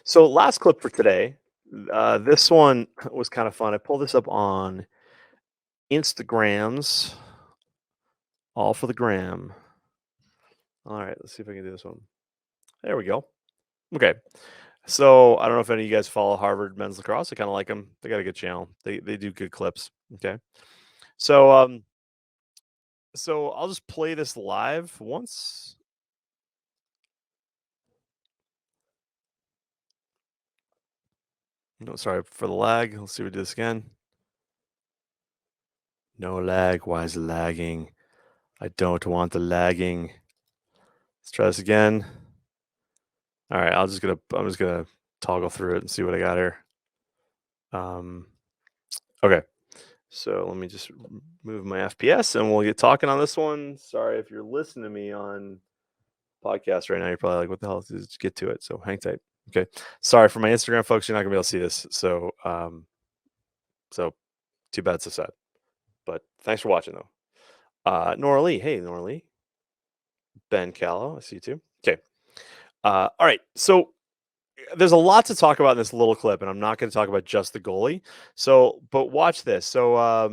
So last clip for today. This one was kind of fun. I pulled this up on Instagrams, all for the gram. All right, let's see if I can do this one. There we go. Okay. So I don't know if any of you guys follow Harvard men's lacrosse. I kind of like them. They got a good channel. They do good clips. Okay. So I'll just play this live once. No, sorry for the lag. Let's see if we do this again. No lag. Why is it lagging? I don't want the lagging. Let's try this again. All right, I'm just gonna toggle through it and see what I got here. Okay, so let me just move my FPS and we'll get talking on this one. Sorry if you're listening to me on podcast right now. You're probably like, "What the hell?" Just get to it. So hang tight. Okay, sorry for my Instagram folks. You're not gonna be able to see this. So too bad, so sad. But thanks for watching though. Nora Lee, hey Nora Lee, Ben Callow, I see you too. Okay, all right, so there's a lot to talk about in this little clip, and I'm not going to talk about just the goalie. So, but watch this. Uh,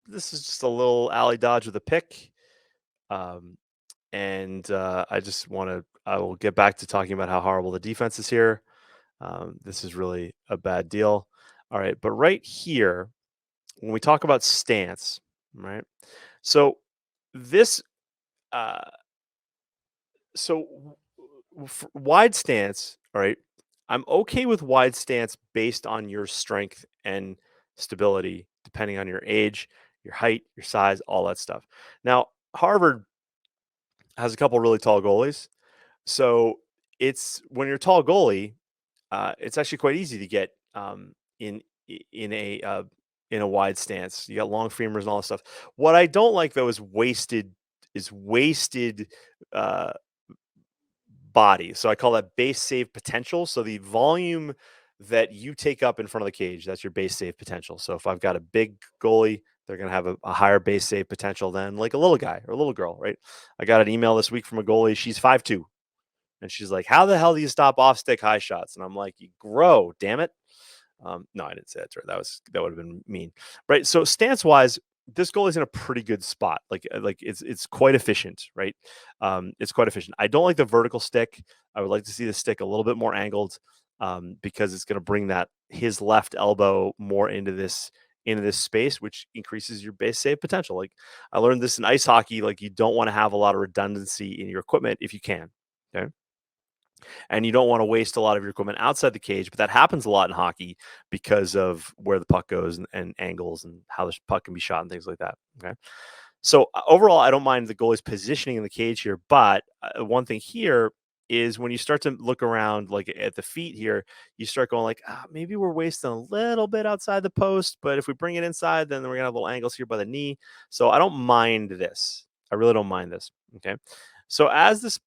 this is just a little alley dodge with a pick, and I will get back to talking about how horrible the defense is here. This is really a bad deal. All right, but right here, when we talk about stance, right? So this, uh, so wide stance, all right. I'm okay with wide stance based on your strength and stability, depending on your age, your height, your size, all that stuff. Now, Harvard has a couple really tall goalies. So it's when you're a tall goalie, it's actually quite easy to get in in a in a wide stance. You got long femurs and all that stuff. What I don't like though is wasted uh, body. So I call that base save potential. So the volume that you take up in front of the cage, that's your base save potential. So if I've got a big goalie, they're going to have a higher base save potential than like a little guy or a little girl, right? I got an email this week from a goalie. She's 5'2", and she's like, "How the hell do you stop off stick high shots?" And I'm like, "You grow, damn it." No, I didn't say that to her. That would have been mean, right? So stance wise, this goalie's in a pretty good spot. Like it's quite efficient, right? It's quite efficient. I don't like the vertical stick. I would like to see the stick a little bit more angled, because it's going to bring that his left elbow more into this space, which increases your base save potential. Like I learned this in ice hockey. Like you don't want to have a lot of redundancy in your equipment if you can. Okay, and you don't want to waste a lot of your equipment outside the cage, but that happens a lot in hockey because of where the puck goes and angles and how the puck can be shot and things like that. Okay. So overall, I don't mind the goalie's positioning in the cage here, but one thing here is when you start to look around like at the feet here, you start going like, maybe we're wasting a little bit outside the post, but if we bring it inside, then we're gonna have little angles here by the knee. So I don't mind this. I really don't mind this. Okay. So as this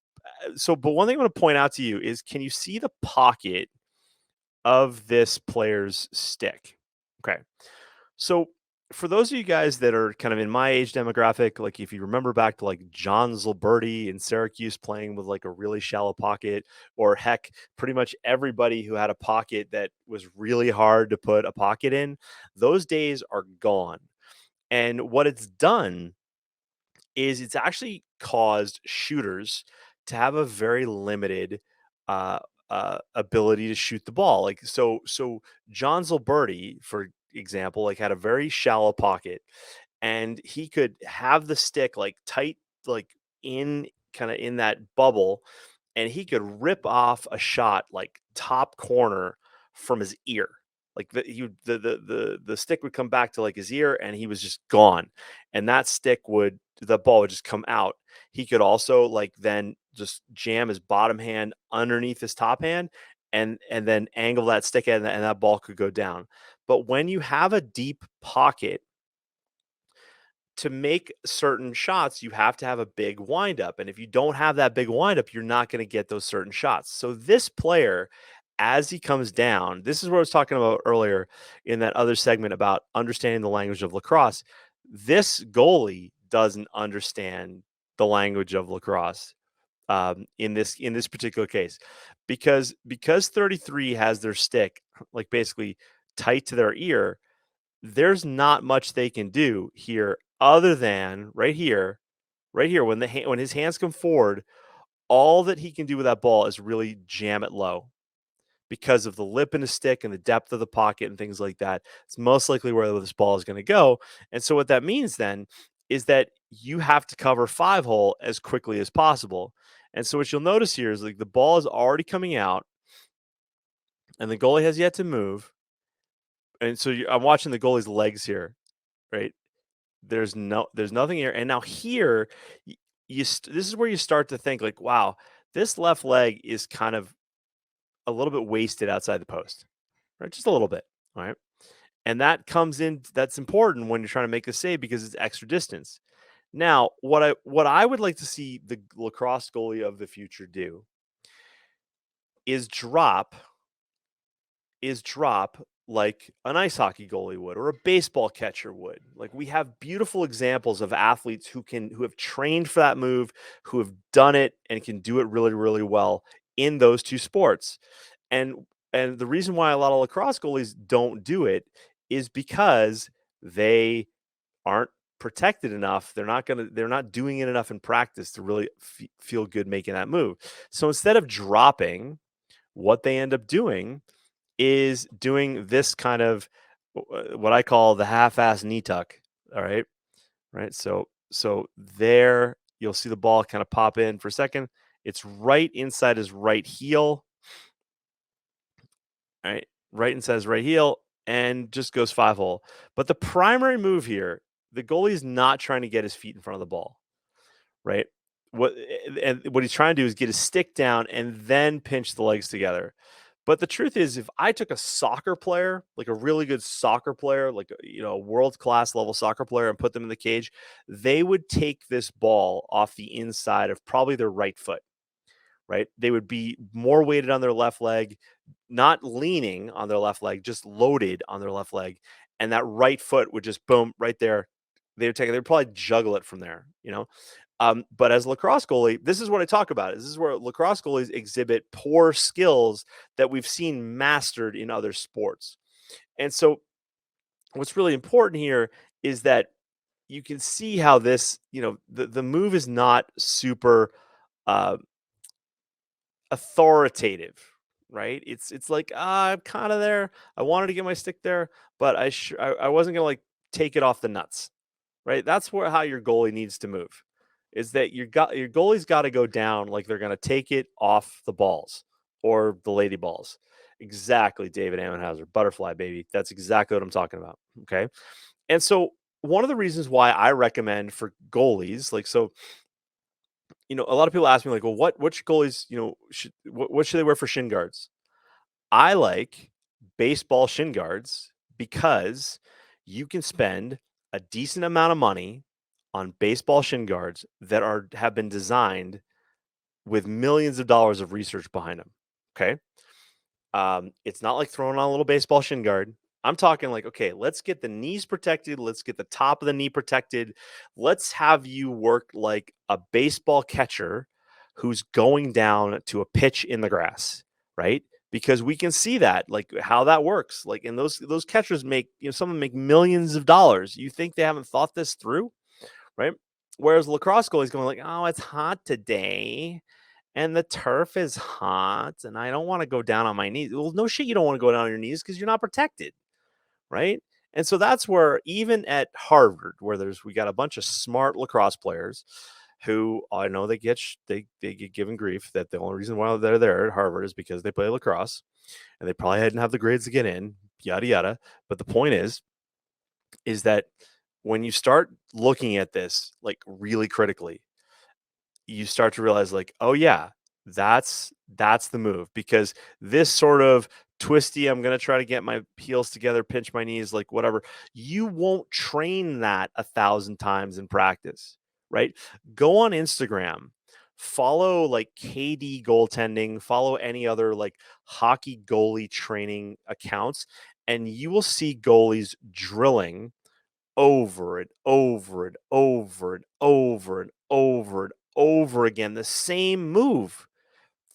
but one thing I'm going to point out to you is, can you see the pocket of this player's stick? Okay. So for those of you guys that are kind of in my age demographic, like if you remember back to like John Zilberti in Syracuse playing with like a really shallow pocket, or heck, pretty much everybody who had a pocket that was really hard to put a pocket in, those days are gone. And what it's done is it's actually caused shooters to have a very limited uh, ability to shoot the ball. So John Zilberti, for example, like had a very shallow pocket, and he could have the stick like tight, like in kind of in that bubble, and he could rip off a shot like top corner from his ear. Like the stick would come back to like his ear, and he was just gone. And the ball would just come out. He could also like then just jam his bottom hand underneath his top hand, and then angle that stick, and that ball could go down. But when you have a deep pocket, to make certain shots, you have to have a big windup. And if you don't have that big windup, you're not going to get those certain shots. So this player, as he comes down, this is what I was talking about earlier in that other segment about understanding the language of lacrosse. This goalie doesn't understand the language of lacrosse. in this particular case, because 33 has their stick like basically tight to their ear. There's not much they can do here other than right here when when his hands come forward, all that he can do with that ball is really jam it low because of the lip in the stick and the depth of the pocket and things like that. It's most likely where this ball is going to go. And so what that means then is that you have to cover 5-hole as quickly as possible. And so what you'll notice here is like the ball is already coming out and the goalie has yet to move. And so I'm watching the goalie's legs here, right? There's nothing here. And now here, this is where you start to think like, wow, this left leg is kind of a little bit wasted outside the post, right? Just a little bit, all right? And that comes in. That's important when you're trying to make the save because it's extra distance. Now, what I would like to see the lacrosse goalie of the future do is drop like an ice hockey goalie would or a baseball catcher would. Like we have beautiful examples of athletes who have trained for that move, who have done it and can do it really, really well in those two sports. And and the reason why a lot of lacrosse goalies don't do it is because they aren't protected enough. They're not doing it enough in practice to really feel good making that move. So instead of dropping, what they end up doing is doing this kind of what I call the half-ass knee tuck. All right. Right. So there you'll see the ball kind of pop in for a second. It's right inside his right heel. Right inside his right heel and just goes 5-hole. But the primary move here, the goalie is not trying to get his feet in front of the ball, right? What he's trying to do is get his stick down and then pinch the legs together. But the truth is, if I took a soccer player, like a really good soccer player, like a world class level soccer player, and put them in the cage, they would take this ball off the inside of probably their right foot. Right? They would be more weighted on their left leg, not leaning on their left leg, just loaded on their left leg, and that right foot would just boom right there. They would take it. They'd probably juggle it from there. But as a lacrosse goalie, this is what I talk about. This is where lacrosse goalies exhibit poor skills that we've seen mastered in other sports. And so, what's really important here is that you can see how this, the move is not super uh, authoritative, right? It's like, I'm kind of there. I wanted to get my stick there, but I wasn't gonna like take it off the nuts, right? That's where how your goalie needs to move. Is that your goalie's got to go down like they're gonna take it off the balls or the lady balls. Exactly, David Amenhauser, butterfly baby. That's exactly what I'm talking about. Okay, and so one of the reasons why I recommend for goalies, like so, a lot of people ask me like, well, which goalies, what should they wear for shin guards? I like baseball shin guards because you can spend a decent amount of money on baseball shin guards that have been designed with millions of dollars of research behind them. Okay. It's not like throwing on a little baseball shin guard. I'm talking like, okay, let's get the knees protected. Let's get the top of the knee protected. Let's have you work like a baseball catcher who's going down to a pitch in the grass, right? Because we can see that, like how that works. Like, and those catchers make, some of them make millions of dollars. You think they haven't thought this through, right? Whereas lacrosse goalies going like, oh, it's hot today and the turf is hot and I don't want to go down on my knees. Well, no shit, you don't want to go down on your knees because you're not protected, right? And so that's where even at Harvard, where we got a bunch of smart lacrosse players who I know they get given grief that the only reason why they're there at Harvard is because they play lacrosse and they probably didn't have the grades to get in, yada yada. But the point is that when you start looking at this like really critically, you start to realize like, oh yeah, that's the move because this sort of twisty, I'm going to try to get my heels together, pinch my knees, like whatever. You won't train that 1,000 times in practice, right? Go on Instagram, follow like KD goaltending, follow any other like hockey goalie training accounts, and you will see goalies drilling over and over and over and over and over and over again, the same move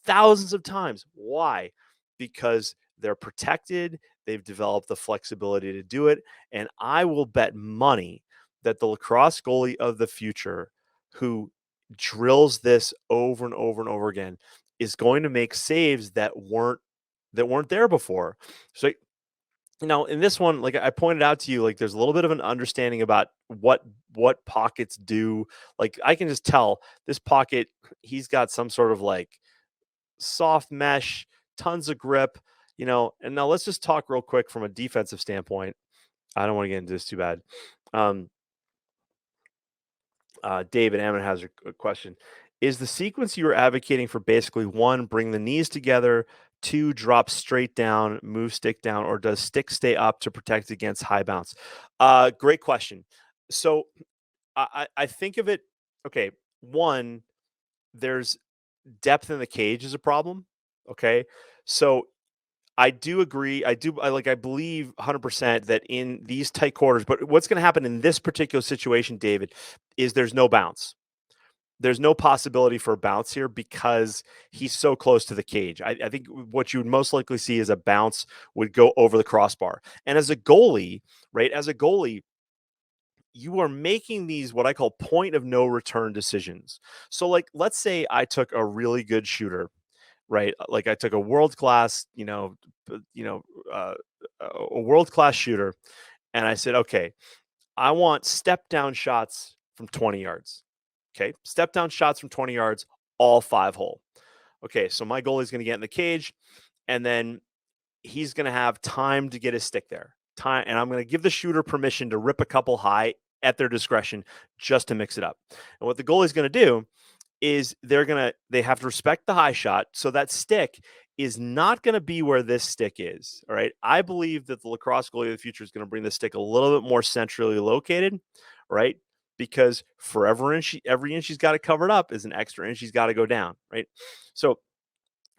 thousands of times. Why? Because they're protected, they've developed the flexibility to do it, and I will bet money that the lacrosse goalie of the future who drills this over and over and over again is going to make saves that weren't there before. So in this one, like I pointed out to you, like there's a little bit of an understanding about what pockets do. Like I can just tell this pocket, he's got some sort of like soft mesh, tons of grip, And now let's just talk real quick from a defensive standpoint. I don't want to get into this too bad. Um, David Ammon has a question. Is the sequence you are advocating for basically one, bring the knees together, two, drop straight down, move stick down, or does stick stay up to protect against high bounce? Great question. So I think of it, okay, one, there's depth in the cage is a problem. Okay. So I do agree. I believe 100% that in these tight quarters, but what's going to happen in this particular situation, David, is there's no bounce. There's no possibility for a bounce here because he's so close to the cage. I think what you would most likely see is a bounce would go over the crossbar. And as a goalie, right, you are making these what I call point of no return decisions. So, like, let's say I took a really good shooter, right? Like I took a world class, a world class shooter, and I said, okay, I want step down shots from 20 yards. Okay, step down shots from 20 yards, all 5-hole. Okay, so my goalie is going to get in the cage, and then he's going to have time to get his stick there. Time, and I'm going to give the shooter permission to rip a couple high at their discretion just to mix it up. And what the goalie is going to do is they have to respect the high shot. So that stick is not going to be where this stick is. All right. I believe that the lacrosse goalie of the future is going to bring the stick a little bit more centrally located, right? Because for every inch he's got it covered up is an extra inch he's got to go down, right? So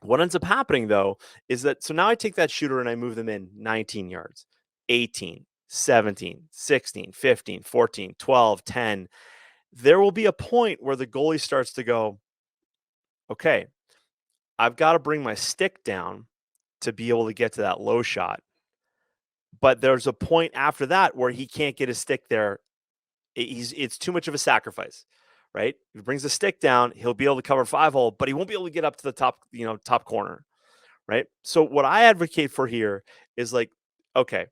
what ends up happening though is that so now I take that shooter and I move them in 19 yards, 18, 17, 16, 15, 14, 12, 10. There will be a point where the goalie starts to go, okay, I've got to bring my stick down to be able to get to that low shot. But there's a point after that where he can't get his stick there. It's too much of a sacrifice, right? If he brings the stick down, he'll be able to cover 5-hole, but he won't be able to get up to the top corner, right? So what I advocate for here is like, okay,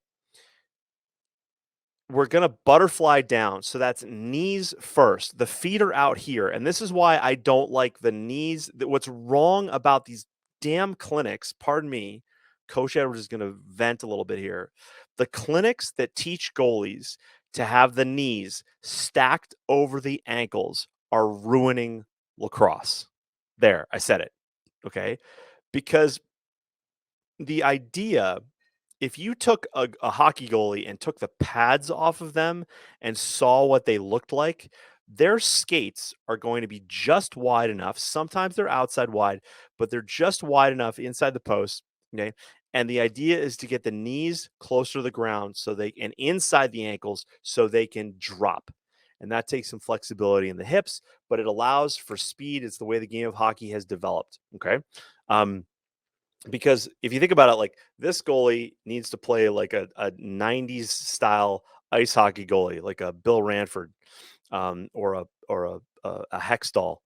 we're going to butterfly down. So that's knees first. The feet are out here. And this is why I don't like the knees. What's wrong about these damn clinics, pardon me, Coach Edwards is going to vent a little bit here. The clinics that teach goalies to have the knees stacked over the ankles are ruining lacrosse. There, I said it. Okay. Because the idea, if you took a hockey goalie and took the pads off of them and saw what they looked like, their skates are going to be just wide enough. Sometimes they're outside wide, but they're just wide enough inside the post. Okay. And the idea is to get the knees closer to the ground and inside the ankles so they can drop. And that takes some flexibility in the hips, but it allows for speed. It's the way the game of hockey has developed. Okay. Because if you think about it, like this goalie needs to play like a 90s style ice hockey goalie, like a Bill Ranford, or a Hextall,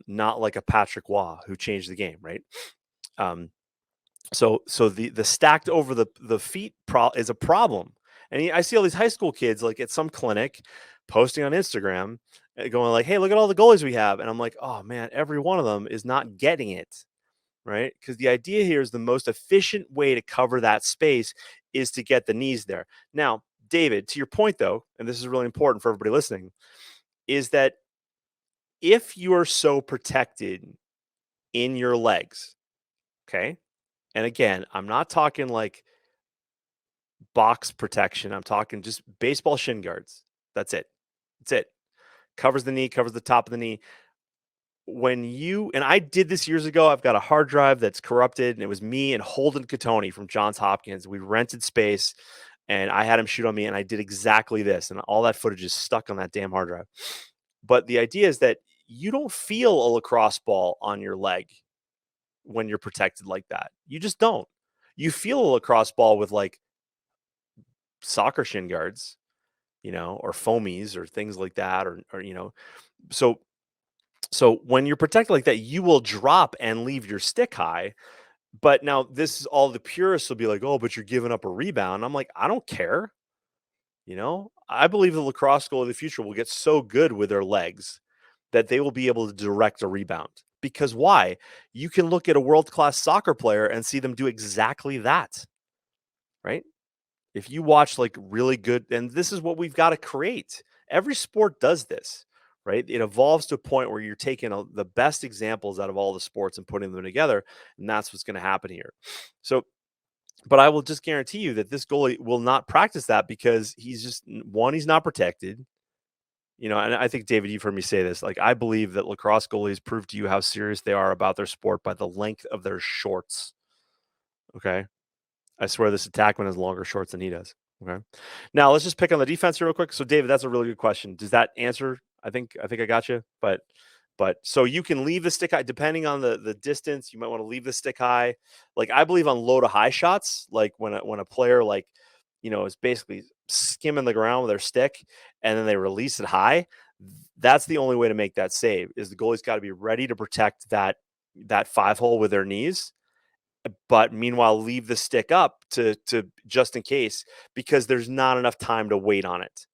not like a Patrick Waugh who changed the game, right? So the stacked over the feet is a problem, and I see all these high school kids like at some clinic posting on Instagram, going like, "Hey, look at all the goalies we have," and I'm like, "Oh man, every one of them is not getting it." Right? Because the idea here is the most efficient way to cover that space is to get the knees there. Now, David, to your point though, and this is really important for everybody listening, is that if you are so protected in your legs, okay? And again, I'm not talking like box protection. I'm talking just baseball shin guards. That's it. That's it. Covers the knee, covers the top of the knee. And I did this years ago, I've got a hard drive that's corrupted, and it was me and Holden Catoni from Johns Hopkins. We rented space, and I had him shoot on me, and I did exactly this, and all that footage is stuck on that damn hard drive. But the idea is that you don't feel a lacrosse ball on your leg when you're protected like that. You just don't. You feel a lacrosse ball with like soccer shin guards, or foamies or things like that, or so when you're protected like that, you will drop and leave your stick high. But now this is all the purists will be like, oh, but you're giving up a rebound. I'm like, I don't care. I believe the lacrosse goal of the future will get so good with their legs that they will be able to direct a rebound. Because why? You can look at a world-class soccer player and see them do exactly that, right? If you watch like really good, and this is what we've got to create. Every sport does this, right? It evolves to a point where you're taking the best examples out of all the sports and putting them together, and that's what's going to happen here. So, but I will just guarantee you that this goalie will not practice that because he's not protected. And I think, David, you've heard me say this. Like, I believe that lacrosse goalies prove to you how serious they are about their sport by the length of their shorts. Okay. I swear this attackman has longer shorts than he does. Okay. Now let's just pick on the defense real quick. So, David, that's a really good question. Does that answer? I think I got you. But so you can leave the stick high depending on the distance. You might want to leave the stick high. Like, I believe on low to high shots, like when a player is basically skimming the ground with their stick and then they release it high. That's the only way to make that save. Is the goalie's got to be ready to protect that 5-hole with their knees, but meanwhile leave the stick up to just in case, because there's not enough time to wait on it.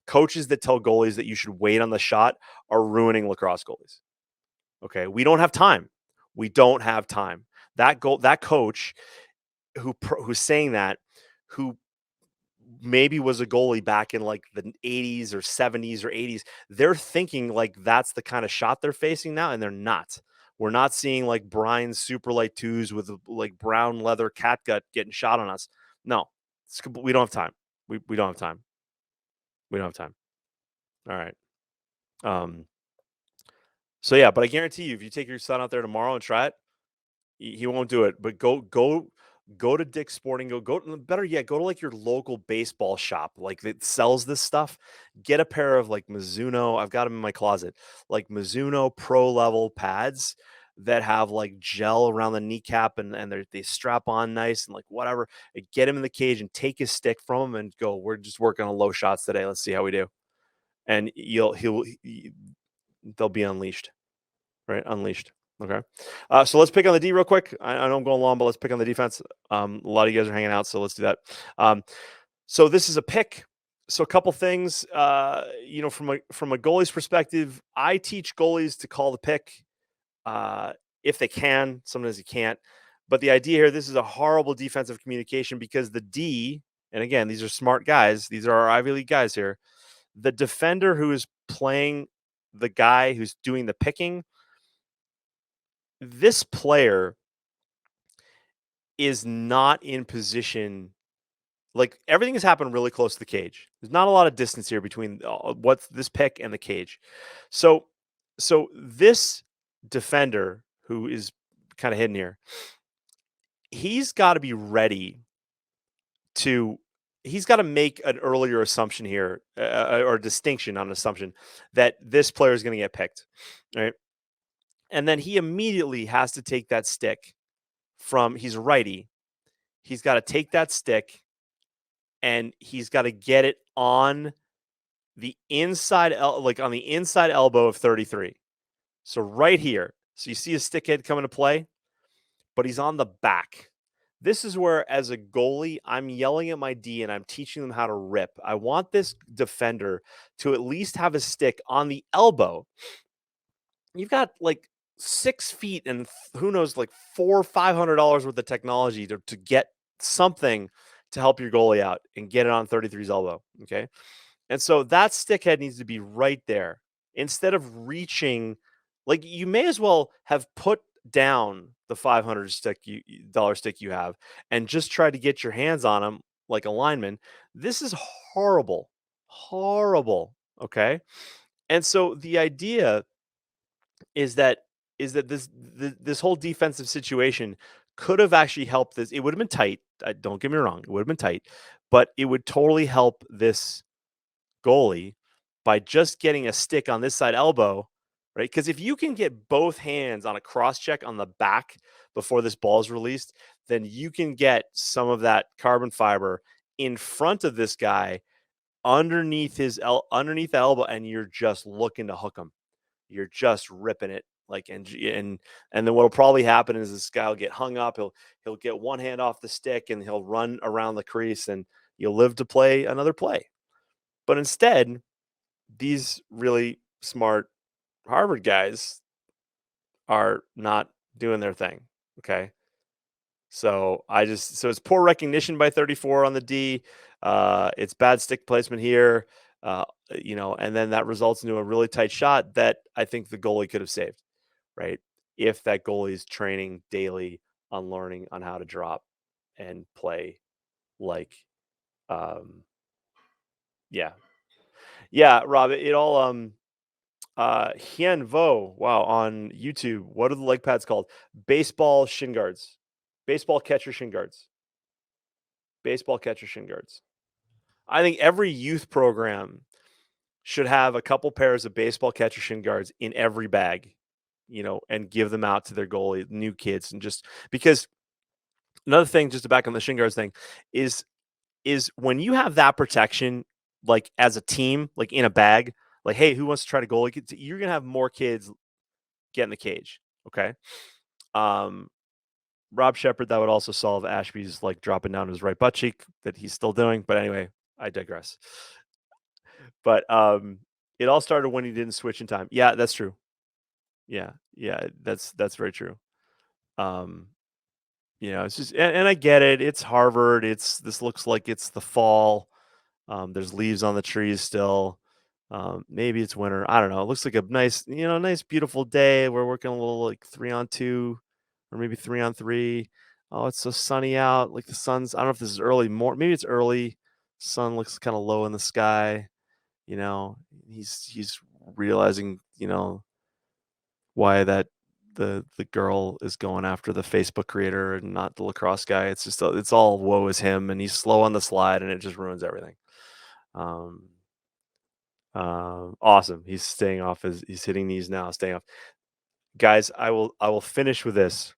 Coaches that tell goalies that you should wait on the shot are ruining lacrosse goalies. Okay, we don't have time. We don't have time. That coach who's saying that, who maybe was a goalie back in like the 80s or 70s or 80s, they're thinking like that's the kind of shot they're facing now, and they're not. We're not seeing like Brian's super light twos with like brown leather catgut getting shot on us. No, we don't have time. We don't have time. We don't have time. All right. So yeah, but I guarantee you, if you take your son out there tomorrow and try it, he won't do it. But go to Dick's Sporting. Better yet, go to like your local baseball shop, like that sells this stuff. Get a pair of like Mizuno. I've got them in my closet, like Mizuno Pro level pads that have like gel around the kneecap and they strap on nice and like whatever. Get him in the cage and take his stick from him and go. We're just working on low shots today. Let's see how we do. And they'll be unleashed. Right, unleashed. Okay, so let's pick on the D real quick. I know I'm going long, but let's pick on the defense. A lot of you guys are hanging out, so let's do that. So this is a pick. So a couple things, from a goalie's perspective, I teach goalies to call the pick if they can. Sometimes you can't. But the idea here, this is a horrible defensive communication because the D, and again, these are smart guys. These are our Ivy League guys here. The defender who is playing the guy who's doing the picking, this player is not in position. Like, everything has happened really close to the cage. There's not a lot of distance here between what's this pick and the cage. So this defender who is kind of hidden here, he's got to be ready to. He's got to make an earlier assumption here, or distinction on an assumption that this player is going to get picked, right? And then he immediately has to take that stick he's a righty. He's got to take that stick and he's got to get it on the inside, like on the inside elbow of 33. So right here. So you see his stick head come into play, but he's on the back. This is where, as a goalie, I'm yelling at my D and I'm teaching them how to rip. I want this defender to at least have a stick on the elbow. You've got like 6 feet and who knows, like $400-500 worth of technology to get something to help your goalie out and get it on 33's elbow. Okay. And so that stick head needs to be right there instead of reaching. Like, you may as well have put down the $500 stick you have and just try to get your hands on them like a lineman. This is horrible. Okay. And so the idea is that this whole defensive situation could have actually helped this. It would have been tight. Don't get me wrong. It would have been tight, but it would totally help this goalie by just getting a stick on this side elbow right? Because if you can get both hands on a cross check on the back before this ball is released, then you can get some of that carbon fiber in front of this guy underneath underneath the elbow, and you're just looking to hook him. You're just ripping it like and then what'll probably happen is this guy will get hung up. He'll get one hand off the stick and he'll run around the crease and you'll live to play another play. But instead, these really smart Harvard guys are not doing their thing. Okay. So it's poor recognition by 34 on the D. It's bad stick placement here. And then that results into a really tight shot that I think the goalie could have saved, right? If that goalie is training daily on learning on how to drop and play like, um, yeah, yeah, Rob. It all Hien Vo, wow, on YouTube. What are the leg pads called? Baseball shin guards, baseball catcher shin guards, baseball catcher shin guards. I think every youth program should have a couple pairs of baseball catcher shin guards in every bag, and give them out to their goalie, new kids, and just because another thing, just to back on the shin guards thing, is when you have that protection, like as a team, like in a bag, like, hey, who wants to try to goalie? You're gonna have more kids get in the cage. Okay. Um, Rob Shepard, that would also solve Ashby's like dropping down his right butt cheek that he's still doing. But anyway, I digress. But it all started when he didn't switch in time. Yeah, that's true. Yeah, yeah, that's very true. Um, it's just and I get it. It's Harvard. This looks like it's the fall. There's leaves on the trees still. Maybe it's winter. I don't know. It looks like a nice beautiful day. We're working a little like 3-on-2 or maybe 3-on-3. Oh, it's so sunny out. Like the sun's. I don't know if this is early. Maybe it's early. Sun looks kind of low in the sky. He's realizing why that the girl is going after the Facebook creator and not the lacrosse guy. It's just it's all woe is him, and he's slow on the slide, and it just ruins everything. Um, awesome. He's he's hitting these now, staying off. Guys, I will finish with this.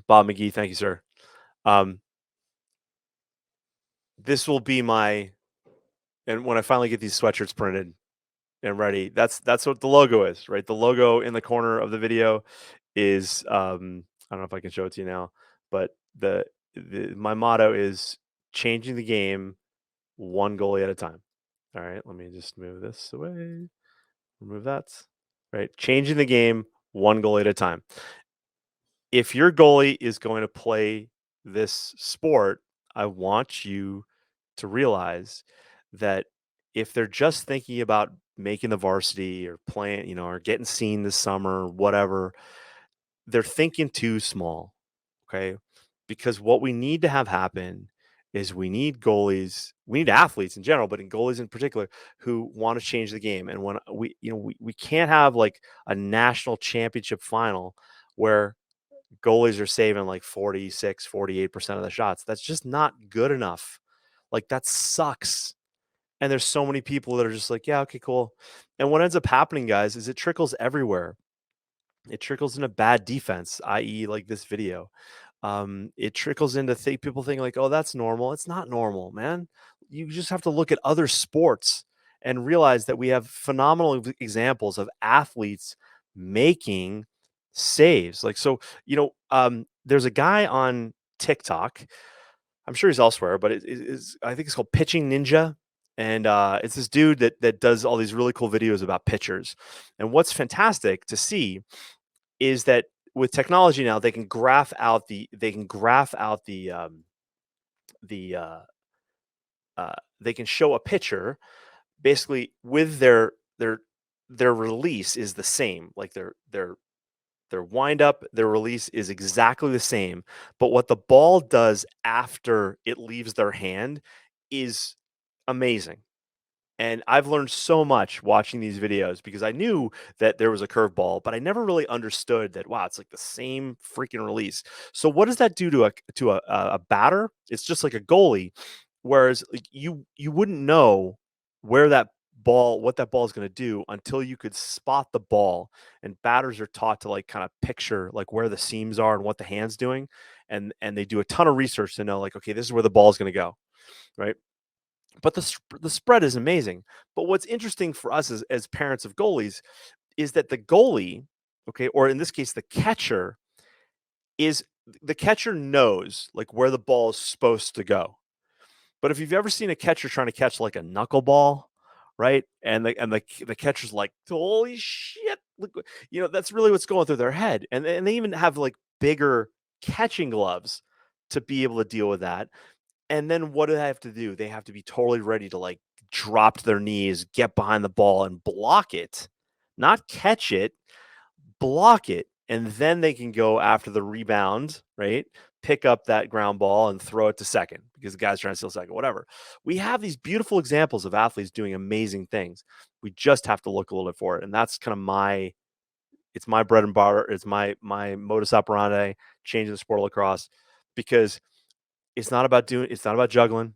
Bob McGee, thank you, sir. This will be and when I finally get these sweatshirts printed and ready, that's what the logo is, right? The logo in the corner of the video is I don't know if I can show it to you now, but my motto is changing the game one goalie at a time. All right, let me just move this away. Remove that. Right, changing the game one goalie at a time. If your goalie is going to play this sport, I want you to realize that if they're just thinking about making the varsity or playing, or getting seen this summer, whatever, they're thinking too small. Okay. Because what we need to have happen is we need goalies, we need athletes in general, but in goalies in particular, who want to change the game. And when we can't have like a national championship final where goalies are saving like 48% of the shots. That's just not good enough. Like that sucks. And there's so many people that are just like, yeah, okay, cool. And what ends up happening, guys, is it trickles everywhere. It trickles into bad defense, i.e., like this video. It trickles into people thinking like, oh, that's normal. It's not normal, man. You just have to look at other sports and realize that we have phenomenal examples of athletes making saves. Like, so, there's a guy on TikTok. I'm sure he's elsewhere, but I think it's called Pitching Ninja. And it's this dude that does all these really cool videos about pitchers. And what's fantastic to see is that with technology now they can graph out the they can show a pitcher basically with their release is the same, like their wind up, their release is exactly the same, but what the ball does after it leaves their hand is amazing. And I've learned so much watching these videos because I knew that there was a curveball, but I never really understood that. Wow, it's like the same freaking release. So what does that do to a batter? It's just like a goalie, whereas like, you wouldn't know where that what that ball is going to do until you could spot the ball. And batters are taught to like kind of picture like where the seams are and what the hand's doing, and they do a ton of research to know like, okay, this is where the ball is going to go, right? But the spread is amazing. But what's interesting for us as parents of goalies is that the goalie, okay, or in this case the catcher, is the catcher knows like where the ball is supposed to go. But if you've ever seen a catcher trying to catch like a knuckleball, right? And the catcher's like, "Holy shit!" Look, that's really what's going through their head. And they even have like bigger catching gloves to be able to deal with that. And then what do they have to do? They have to be totally ready to like drop to their knees, get behind the ball, and block it, not catch it, block it, and then they can go after the rebound, right? Pick up that ground ball and throw it to second because the guy's trying to steal second, whatever. We have these beautiful examples of athletes doing amazing things. We just have to look a little bit for it. And that's kind of it's my bread and butter. It's my modus operandi, changing the sport of lacrosse, because it's not about juggling.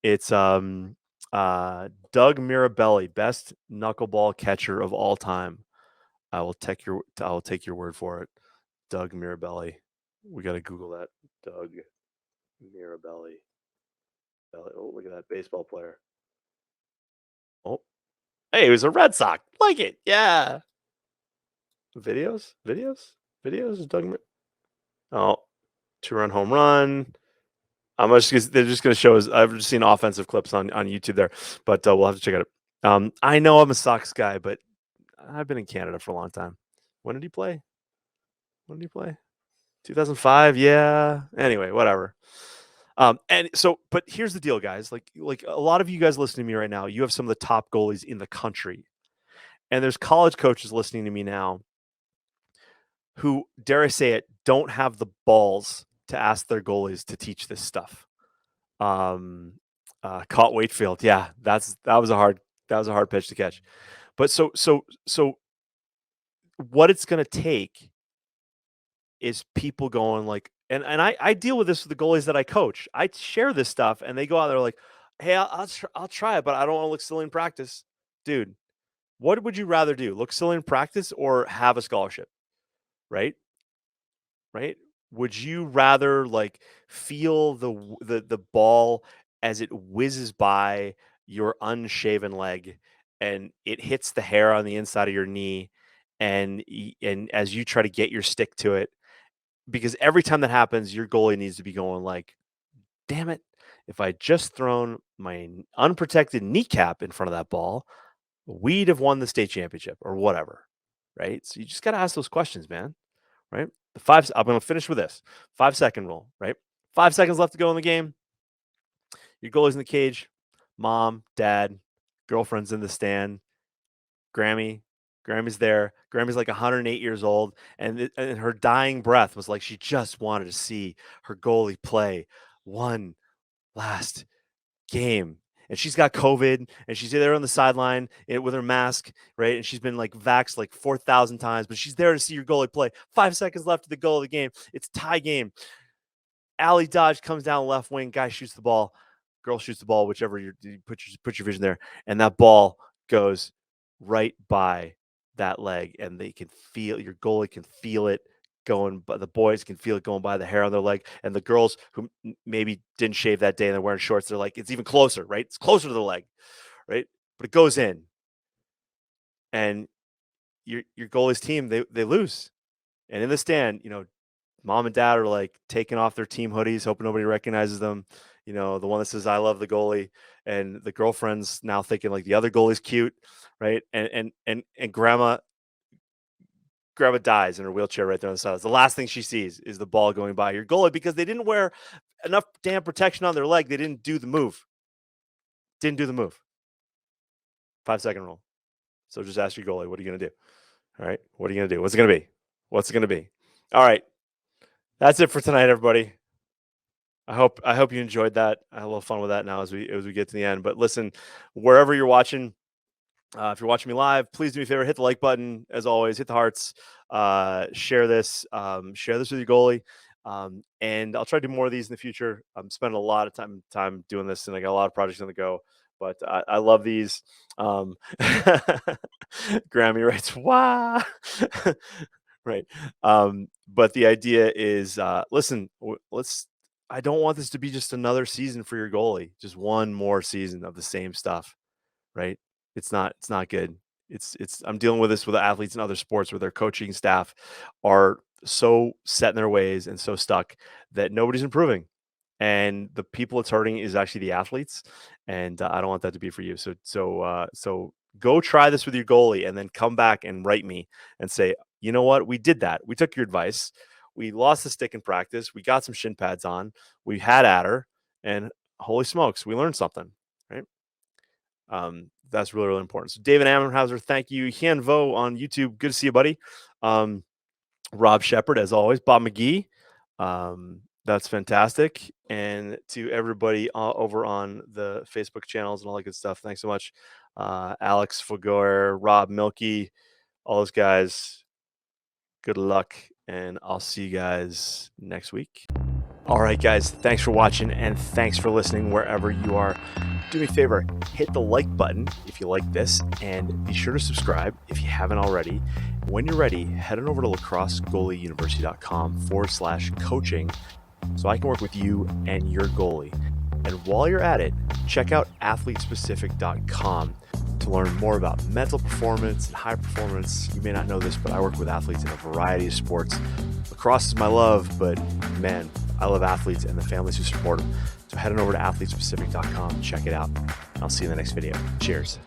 It's Doug Mirabelli, best knuckleball catcher of all time. I will take your word for it. Doug Mirabelli. We got to Google that. Doug Mirabelli. Oh, look at that baseball player. Oh, hey, he was a Red Sox. Like it. Yeah. Videos. Oh, 2-run home run. They're just going to show us. I've just seen offensive clips on YouTube there, but we'll have to check it out. I know I'm a Sox guy, but I've been in Canada for a long time. When did he play? 2005. Yeah. Anyway, whatever. And so, but here's the deal, guys. Like a lot of you guys listening to me right now, you have some of the top goalies in the country, and there's college coaches listening to me now who, dare I say it, don't have the balls to ask their goalies to teach this stuff. Caught Wakefield. Yeah, that was a hard pitch to catch. But so what it's going to take is people going like, and I deal with this with the goalies that I coach. I share this stuff, and they go out there like, "Hey, I'll try it, but I don't want to look silly in practice, dude. What would you rather do? Look silly in practice or have a scholarship? Right? Right? Would you rather like feel the ball as it whizzes by your unshaven leg and it hits the hair on the inside of your knee, and as you try to get your stick to it, because every time that happens, your goalie needs to be going like, "Damn it! If I just thrown my unprotected kneecap in front of that ball, we'd have won the state championship or whatever." Right? So you just got to ask those questions, man. Right? I'm going to finish with this 5-second rule. Right? 5 seconds left to go in the game. Your goalie's in the cage. Mom, dad, girlfriend's in the stand. Grammy's there. Grammy's like 108 years old, and her dying breath was like she just wanted to see her goalie play one last game. And she's got COVID, and she's there on the sideline with her mask, right? And she's been like vaxxed like 4,000 times, but she's there to see your goalie play. 5 seconds left to the goal of the game. It's tie game. Alley dodge comes down left wing. Guy shoots the ball. Girl shoots the ball, whichever you put your vision there, and that ball goes right by that leg, and they can feel your goalie can feel it going. But the boys can feel it going by the hair on their leg, and the girls who maybe didn't shave that day and they're wearing shorts, they're like, it's even closer, right? It's closer to the leg, right? But it goes in, and your goalie's team they lose, and in the stand, mom and dad are like taking off their team hoodies, hoping nobody recognizes them. The one that says "I love the goalie," and the girlfriend's now thinking like the other goalie's cute, right? And grandma dies in her wheelchair right there on the side. The last thing she sees is the ball going by your goalie because they didn't wear enough damn protection on their leg. They didn't do the move. Didn't do the move. 5-second rule. So just ask your goalie, what are you going to do? All right. What are you going to do? What's it going to be? What's it going to be? All right. That's it for tonight, everybody. I hope you enjoyed that. I had a little fun with that now as we get to the end. But listen, wherever you're watching, if you're watching me live, please do me a favor, hit the like button. As always, hit the hearts. Share this. Share this with your goalie. And I'll try to do more of these in the future. I'm spending a lot of time doing this, and I got a lot of projects on the go. But I love these. Grammy writes, "Wow." Right. But the idea is, listen, let's. I don't want this to be just another season for your goalie, just one more season of the same stuff, right? It's not good. It's I'm dealing with this with athletes in other sports where their coaching staff are so set in their ways and so stuck that nobody's improving. And the people it's hurting is actually the athletes, and I don't want that to be for you. So go try this with your goalie, and then come back and write me and say, you know what, we did that. We took your advice. We lost the stick in practice. We got some shin pads on. We had at her, and holy smokes, we learned something, right? That's really, really important. So David Ammenhauser, thank you. Hien Vo on YouTube, good to see you, buddy. Rob Shepard, as always. Bob McGee, that's fantastic. And to everybody over on the Facebook channels and all that good stuff, thanks so much. Alex Fagor, Rob Milky, all those guys, good luck, and I'll see you guys next week. All right, guys, thanks for watching, and thanks for listening wherever you are. Do me a favor, hit the like button if you like this, and be sure to subscribe if you haven't already. When you're ready, head on over to lacrossegoalieuniversity.com/coaching so I can work with you and your goalie. And while you're at it, check out athletespecific.com to learn more about mental performance and high performance. You may not know this, but I work with athletes in a variety of sports. Lacrosse is my love, but man, I love athletes and the families who support them. So head on over to athletespecific.com, check it out. I'll see you in the next video. Cheers.